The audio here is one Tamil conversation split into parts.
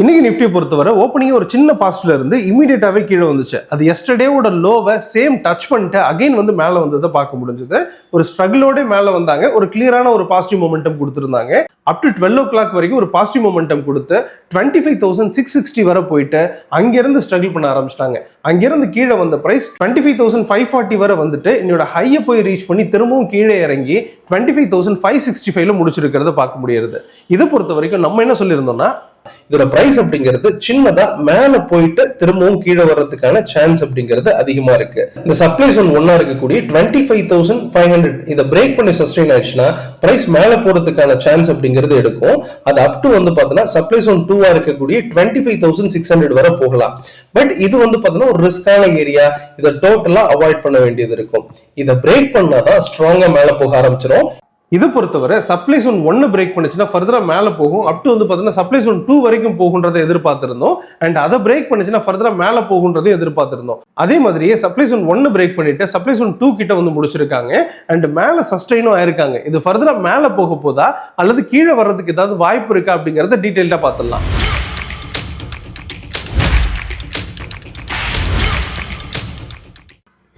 இன்னைக்கு நிஃப்டியை பொறுத்தவரை ஓப்பனிங் ஒரு சின்ன பாசிட்டிவ்ல இருந்து இமீடியட்டாவே கீழே வந்துச்சு. அது எஸ்டர்டேவோட லோவை சேம் டச் பண்ணிட்டு அகைன் வந்து மேலே வந்ததை பார்க்க முடிஞ்சது. ஒரு ஸ்ட்ரகிளோட மேலே வந்தாங்க. ஒரு கிளியரான ஒரு பாசிட்டிவ் மொமெண்டம் கொடுத்துருந்தாங்க. அப் டு 12 o'clock வரைக்கும் ஒரு பாசிட்டிவ் மொமெண்டம் கொடுத்து 25,660 வரை போயிட்டு அங்கிருந்து ஸ்ட்ரகிள் பண்ண ஆரம்பிச்சிட்டாங்க. அங்கிருந்து கீழே வந்த பிரைஸ் 25,540 வரை வந்துட்டு என்னோட ஹையை போய் ரீச் பண்ணி திரும்பவும் கீழே இறங்கி 25,565ல முடிச்சிருக்கிறத பார்க்க முடியாது. இதை பொறுத்த வரைக்கும் நம்ம என்ன சொல்லியிருந்தோம்னா, இதோட பிரைஸ் அப்படிங்கிறது சின்னதா மேல போயிட்டு திரும்பவும் கீழே வர்றதுக்கான சான்ஸ் அப்படிங்கிறது அதிகமா இருக்கு. இந்த சப்ளை ஜோன் ஒன்னா இருக்கக்கூடிய 25,500 இதை பிரேக் பண்ணி சஸ்டெயின் ஆயிடுச்சுன்னா பிரைஸ் மேல போறதுக்கான சான்ஸ் அப்படிங்கிறது எடுக்கும். அது அப் டு வந்து பாத்தீங்கன்னா சப்ளை ஜோன் 2 இருக்கக்கூடிய 25,600 வரை போகலாம். பட் இது வந்து பாத்தீங்கன்னா ஒரு ரிஸ்கான ஏரியா. இதை டோட்டலா அவாய்ட் பண்ண வேண்டியது இருக்கும். இதை பிரேக் பண்ணாதான் ஸ்ட்ராங்கா மேல போக ஆரம்பிச்சிடும். இதை பொறுத்தவரை சப்ளை ஜோன் 1 பிரேக் பண்ணுச்சுன்னா ஃபர்தரா மேலே போகும். அப் டு வந்து பார்த்தீங்கன்னா சப்ளை ஜோன் 2 வரைக்கும் போகுன்றதை எதிர்பார்த்திருந்தோம். அண்ட் அதை பிரேக் பண்ணுச்சுன்னா ஃபர்தரா மேலே போகுன்றதை எதிர்பார்த்திருந்தோம். அதே மாதிரியே சப்ளை ஜோன் 1 பிரேக் பண்ணிட்டு சப்ளை ஜோன் 2 கிட்ட வந்து முடிச்சிருக்காங்க. அண்ட் மேலே சஸ்டெயினும் ஆயிருக்காங்க. இது ஃபர்தரா மேலே போக போதா அல்லது கீழே வர்றதுக்கு ஏதாவது வாய்ப்பு இருக்கா அப்படிங்கறத டீடைல்டா பார்த்துடலாம்.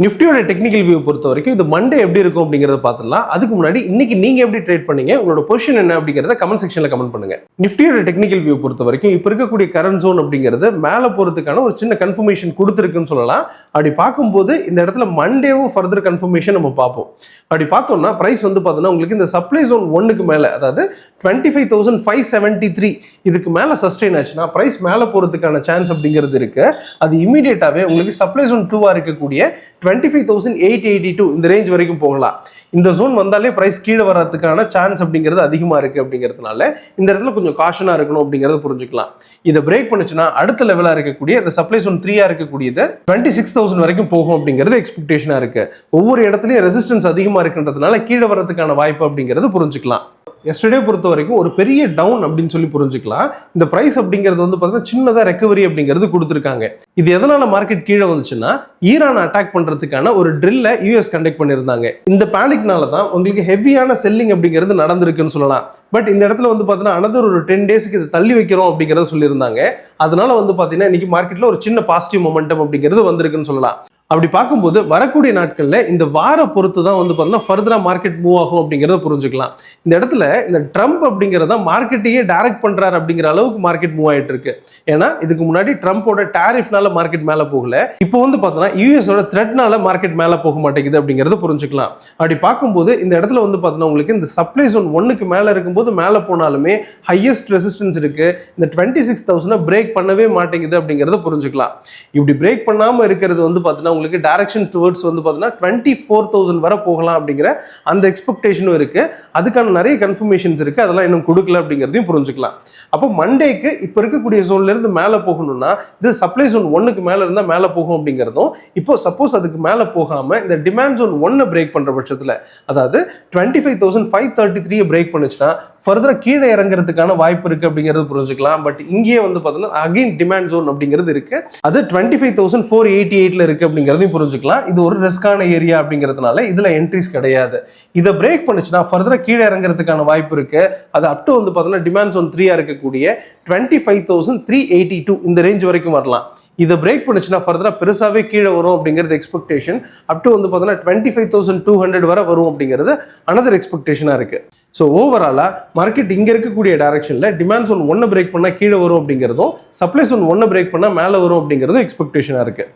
நிஃப்டியோட டெக்னிக்கல் வியூ பொறுத்த வரைக்கும் இது மண்டே எப்படி இருக்கும் அப்படிங்கறத பார்த்துடலாம். அதுக்கு முன்னாடி இன்னைக்கு நீங்க எப்படி ட்ரேட் பண்ணீங்க, உங்களோட பொசிஷன் என்ன அப்படிங்கறத கமெண்ட் செக்ஷன்ல கமெண்ட் பண்ணுங்க. நிஃப்டியோட டெக்னிக்கல் வியூ பொறுத்த வரைக்கும் இப்ப இருக்கக்கூடிய கரண்ட் ஜோன் அப்படிங்கிறது மேல போறதுக்கான ஒரு சின்ன கன்ஃபர்மேஷன் கொடுத்துருக்குன்னு சொல்லலாம். அப்படி பார்க்கும்போது இந்த இடத்துல மண்டேவும் ஃபர்தர் கன்ஃபர்மேஷன் நம்ம பார்ப்போம். அப்படி பார்த்தோம்னா பிரைஸ் வந்து பார்த்தோம்னா உங்களுக்கு இந்த சப்ளை ஜோன் 1க்கு மேல, அதாவது 25,573 இதுக்கு மேல சஸ்டெயின் ஆச்சுன்னா பிரைஸ் மேல போறதுக்கான சான்ஸ் அப்படிங்கிறது இருக்கு. அது இமீடியட்டாவே உங்களுக்கு சப்ளை ஜோன் 2 இருக்கக்கூடிய 25,882 இந்த ரேஞ்ச் வரைக்கும் போகலாம். இந்த ஜோன் வந்தாலே பிரைஸ் கீழே வர்றதுக்கான சான்ஸ் அப்படிங்கிறது அதிகமா இருக்கு. அப்படிங்கிறதுனால இந்த இடத்துல கொஞ்சம் காஷனா இருக்கணும் அப்படிங்கறத புரிஞ்சுக்கலாம். இதை பிரேக் பண்ணுச்சுன்னா அடுத்த லெவலா இருக்கக்கூடிய இந்த சப்ளை ஜோன் 3 இருக்கக்கூடியது 26,000 வரைக்கும் போகும் அப்படிங்கிறது எக்ஸ்பெக்டேஷனா இருக்கு. ஒவ்வொரு இடத்துலயும் ரெசிஸ்டன்ஸ் அதிகமா இருக்குன்றதுனால கீழே வர்றதுக்கான வாய்ப்பு அப்படிங்கிறது புரிஞ்சுக்கலாம். எஸ்டர்டே பொறுத்த வரைக்கும் ஒரு பெரிய டவுன் அப்படின்னு சொல்லி புரிஞ்சுக்கலாம். இந்த பிரைஸ் அப்படிங்கிறது வந்து பார்த்தீங்கன்னா சின்னதா ரெக்கவரி அப்படிங்கிறது கொடுத்துருக்காங்க. இது எதனால மார்க்கெட் கீழே வந்துச்சுன்னா, ஈரான் அட்டாக் பண்றதுக்கான ஒரு ட்ரில்ல யூஎஸ் கண்டக்ட் பண்ணியிருந்தாங்க. இந்த பேனிக்னால தான் உங்களுக்கு ஹெவியான செல்லிங் அப்படிங்கிறது நடந்திருக்குன்னு சொல்லலாம். பட் இந்த இடத்துல வந்து பார்த்தீங்கன்னா அனதர் ஒரு 10 டேஸ்க்கு இதை தள்ளி வைக்கிறோம் அப்படிங்கிறத சொல்லியிருந்தாங்க. அதனால வந்து பார்த்தீங்கன்னா இன்னைக்கு மார்க்கெட்ல ஒரு சின்ன பாசிட்டிவ் மொமெண்டம் அப்படிங்கிறது வந்திருக்குன்னு சொல்லலாம். அப்படி பார்க்கும்போது வரக்கூடிய நாட்கள்ல இந்த வார பொறுத்து தான் வந்து பார்த்தீங்கன்னா ஃபர்தரா மார்க்கெட் மூவ் ஆகும் அப்படிங்கிறத புரிஞ்சுக்கலாம். இந்த இடத்துல இந்த ட்ரம்ப் அப்படிங்கிறத மார்க்கெட்டையே டைரக்ட் பண்றாரு அப்படிங்கிற அளவுக்கு மார்க்கெட் மூவ் ஆயிட்டு இருக்கு. ஏன்னா இதுக்கு முன்னாடி ட்ரம்போட டாரிஃப்னால மார்க்கெட் மேல போகல. இப்போ வந்து பார்த்தோன்னா யூஎஸோட த்ரெட்னால மார்க்கெட் மேல போக மாட்டேங்குது அப்படிங்கிறத புரிஞ்சுக்கலாம். அப்படி பார்க்கும்போது இந்த இடத்துல வந்து பார்த்தோன்னா உங்களுக்கு இந்த சப்ளை ஜோன் 1க்கு மேல இருக்கும்போது மேல போனாலுமே ஹையஸ்ட் ரெசிஸ்டன்ஸ் இருக்கு. இந்த 26,000 பிரேக் பண்ணவே மாட்டேங்குது அப்படிங்கிறத புரிஞ்சுக்கலாம். இப்படி பிரேக் பண்ணாம இருக்கிறது வந்து பார்த்தீங்கன்னா உங்களுக்கு டைரக்ஷன் டுவர்ட்ஸ் வந்து பார்த்தீங்கன்னா 24,000 வரை போகலாம் அப்படிங்கிற அந்த எக்ஸ்பெக்டேஷனும் இருக்கு. அதுக்கான நிறைய கன்ஃபர்மேஷன்ஸ் இருக்கு. அதெல்லாம் இன்னும் கொடுக்கல அப்படிங்கிறதையும் புரிஞ்சுக்கலாம். அப்போ மண்டேக்கு இப்போ இருக்கக்கூடிய ஜோன்ல இருந்து மேலே போகணும்னா இது சப்ளை ஜோன் 1க்கு மேல இருந்தா மேலே போகும் அப்படிங்கிறதும், இப்போ சப்போஸ் அதுக்கு மேலே போகாம இந்த டிமாண்ட் ஜோன் 1 பிரேக் பண்ற பட்சத்துல, அதாவது 25,533 பிரேக் பண்ணுச்சுன்னா ஃபர்தரா கீழே இறங்குறதுக்கான வாய்ப்பு இருக்கு அப்படிங்கிறது புரிஞ்சுக்கலாம். பட் இங்கேயே வந்து பார்த்தீங்கன்னா அகைன் டிமாண்ட் ஜோன் அப்படிங்கிறது இருக்கு. அது 25,488ல இருக்கு அப்படிங்கிறதையும் புரிஞ்சுக்கலாம். இது ஒரு ரிஸ்கான ஏரியா அப்படிங்கிறதுனால இதுல என்ட்ரிஸ் கிடையாது. இதை பிரேக் பண்ணுச்சுன்னா ஃபர்தரா கீழே இறங்குறதுக்கான வாய்ப்பு இருக்கு. அது அப் டு வந்து பார்த்தீங்கன்னா டிமாண்ட் ஜோன் 3 இருக்கக்கூடிய 25,382 இந்த ரேஞ்ச் வரைக்கும் வரலாம். இதை பிரேக் பண்ணுச்சுன்னா ஃபர்தரா பெருசாவே கீழே வரும் அப்படிங்கிறது எக்ஸ்பெக்டேஷன். அப் டு வந்து பார்த்தீங்கன்னா 25,200 வரை வரும் அப்படிங்கிறது அனதர் எக்ஸ்பெக்டேஷனா இருக்கு. ஸோ ஓவராலா மார்க்கெட் இங்க இருக்கக்கூடிய டைரக்ஷன்ல டிமாண்ட் ஜோன் 1 பிரேக் பண்ணா கீழே வரும் அப்படிங்கிறதும், சப்ளை ஜோன் 1 பிரேக் பண்ணா மேலே வரும் அப்படிங்கிறதும் எக்ஸ்பெக்டேஷனா இருக்கு.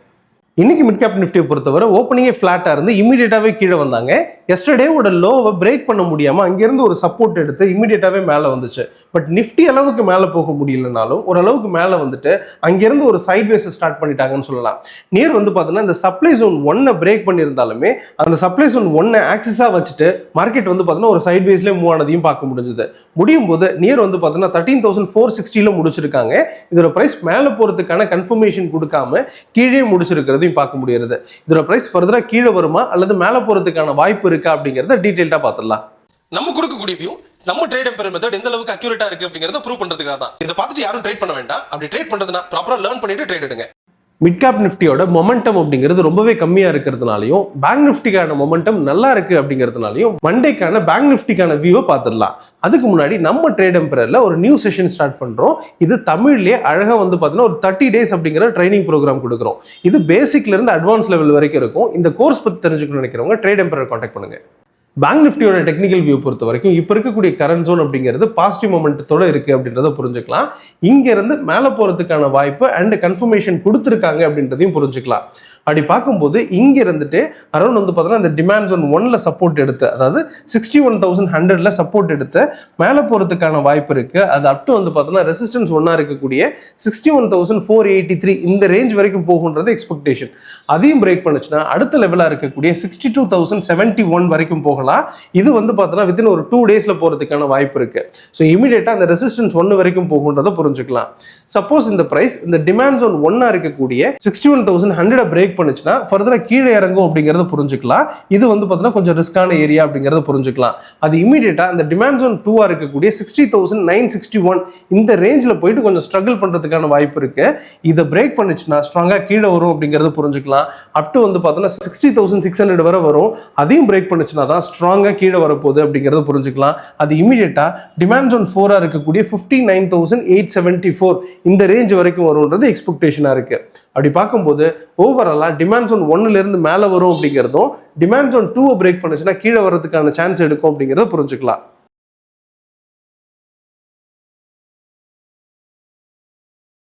இன்னைக்கு மிட் கேப் நிஃப்டியை பொறுத்தவரை ஓப்பனிங்கே ஃபிளாட்டா இருந்து இமீடியட்டாவே கீழே வந்தாங்க. எஸ்டர்டேவோட லோவை பிரேக் பண்ண முடியாம அங்கிருந்து ஒரு சப்போர்ட் எடுத்து இமீடியட்டாவே மேலே வந்துச்சு. பட் நிஃப்டி அளவுக்கு மேலே போக முடியலனாலும் ஓரளவுக்கு மேலே வந்துட்டு அங்கிருந்து ஒரு சைட்வேஸ் ஸ்டார்ட் பண்ணிட்டாங்கன்னு சொல்லலாம். நியர் வந்து பார்த்தீங்கன்னா இந்த சப்ளை ஜோன் 1 பிரேக் பண்ணியிருந்தாலுமே அந்த சப்ளை ஜோன் 1 ஆக்சிஸா வச்சுட்டு மார்க்கெட் வந்து பார்த்தீங்கன்னா ஒரு சைட்வேஸ்லேயே மூவ் ஆனதையும் பார்க்க முடிஞ்சது. முடியும் போது நியர் வந்து பார்த்தீங்கன்னா 13,460ல முடிச்சிருக்காங்க. இதோட பிரைஸ் மேலே போறதுக்கான கன்ஃபர்மேஷன் கொடுக்காம கீழே முடிச்சிருக்கிறது பார்க்க முடியாது. இதோட பிரைஸ் ஃபர்தரா கீழே வருமா அல்லது மேலே போறதுக்கான வாய்ப்பு இருக்கா அப்படிங்கறத டீடைலா பார்த்துடலாம். நம்ம கொடுக்கக்கூடிய வியூ நம்ம ட்ரேட் எம்பர் மெத்தட் எந்த அளவுக்கு அக்யூரேட்டா இருக்கு அப்படிங்கறத ப்ரூவ் பண்றதுக்காக தான். இதை பார்த்துட்டு யாரும் ட்ரேட் பண்ண வேண்டாம். அப்படி ட்ரேட் பண்றதுனா ப்ராப்பரா லேர்ன் பண்ணிட்டு ட்ரேட் எடுங்க. மிட் கேப் நிஃப்டியோட மொமெண்டம் அப்படிங்கிறது ரொம்பவே கம்மியா இருக்கிறதுனாலையும் பேங்க் நிஃப்டிக்கான மொமெண்டம் நல்லா இருக்கு அப்படிங்கிறதுனாலையும் மண்டேக்கான பேங்க் நிஃப்டிக்கான வியூவை பார்த்துடலாம். அதுக்கு முன்னாடி நம்ம ட்ரேட் எம்பரர்ல ஒரு நியூ செஷன் ஸ்டார்ட் பண்றோம். இது தமிழ்லயே அழகா வந்து பார்த்தீங்கன்னா ஒரு 30 days அப்படிங்கிற ட்ரைனிங் ப்ரோக்ராம் கொடுக்குறோம். இது பேசிக்ல இருந்து அட்வான்ஸ் லெவல் வரைக்கும் இருக்கும். இந்த கோர்ஸ் பத்தி தெரிஞ்சுக்கணும்னு நினைக்கிறவங்க ட்ரேட் எம்பரர் கான்டாக்ட் பண்ணுங்க. பேங்க் நிஃப்டியோட டெக்னிக்கல் வியூ பொறுத்த வரைக்கும் இப்போ இருக்கக்கூடிய கரண்ட் ஜோன் அப்படிங்கிறது பாசிட்டிவ் மொமெண்டத்தோட இருக்கு அப்படின்றத புரிஞ்சுக்கலாம். இங்க இருந்து மேலே போறதுக்கான வாய்ப்பு அண்ட் கன்ஃபர்மேஷன் கொடுத்துருக்காங்க அப்படின்றதையும் புரிஞ்சுக்கலாம். அப்படி பார்க்கும்போது இங்க இருந்துட்டு அரௌண்ட் வந்து பார்த்தீங்கன்னா இந்த டிமாண்ட் ஜோன் 1ல சப்போர்ட் எடுத்து, அதாவது 61,100ல சப்போர்ட் எடுத்து மேலே போறதுக்கான வாய்ப்பு இருக்கு. அது அப் டு வந்து பார்த்தீங்கன்னா ரெசிஸ்டன்ஸ் 1ஆ இருக்கக்கூடிய 61,483 இந்த ரேஞ்ச் வரைக்கும் போகுன்றது எக்ஸ்பெக்டேஷன். அதையும் பிரேக் பண்ணுச்சுன்னா அடுத்த லெவலா இருக்கக்கூடிய 62,071 வரைக்கும் போகலாம். இது வந்து பார்த்தீங்கன்னா வித்தின் ஒரு 2 daysல போறதுக்கான வாய்ப்பு இருக்கு. ஸோ இமீடியட்டா அந்த ரெசிஸ்டன்ஸ் 1 வரைக்கும் போகுன்றதை புரிஞ்சுக்கலாம். சப்போஸ் இந்த பிரைஸ் இந்த டிமாண்ட் ஜோன் 1ஆ இருக்கக்கூடிய 61,100 பிரேக் பண்ணுச்சுன்னா ஃபர்தரா கீழே இறங்கும் அப்படிங்கறத புரிஞ்சுக்கலாம். இது வந்து பார்த்தீங்கன்னா கொஞ்சம் ரிஸ்கான ஏரியா அப்படிங்கறத புரிஞ்சுக்கலாம். அது இமீடியட்டா அந்த டிமாண்ட் ஜோன் 2ஆ இருக்கக்கூடிய 60,961 இந்த ரேஞ்சில் போயிட்டு கொஞ்சம் ஸ்ட்ரகிள் பண்றதுக்கான வாய்ப்பு இருக்கு. இதை பிரேக் பண்ணுச்சுன்னா ஸ்ட்ராங்கா கீழே வரும் அப்படிங்கறத புரிஞ்சுக்கலாம். அப் டு வந்து பார்த்தீங்கன்னா 60,600 வரை வரும். அதையும் பிரேக் பண்ணுச்சுன்னா தான் ஸ்ட்ராங்கா கீழே வரப்போகுது அப்படிங்கறத புரிஞ்சுக்கலாம். அது இமீடியட்டா டிமாண்ட் ஜோன் 4ஆ இருக்கக்கூடிய 59,874 இந்த ரேஞ்ச் வரைக்கும் வரும்ன்றது எக்ஸ்பெக்டேஷனா இருக்கு. அப்படி பார்க்கும்போது ஓவராலா டிமாண்ட் ஜோன் 1ல இருந்து மேலே வரும் அப்படிங்கிறதும் டிமாண்ட் ஜோன் 2 பிரேக் பண்ணுச்சுன்னா கீழே வர்றதுக்கான சான்ஸ் எடுக்கும் அப்படிங்கிறத புரிஞ்சுக்கலாம்.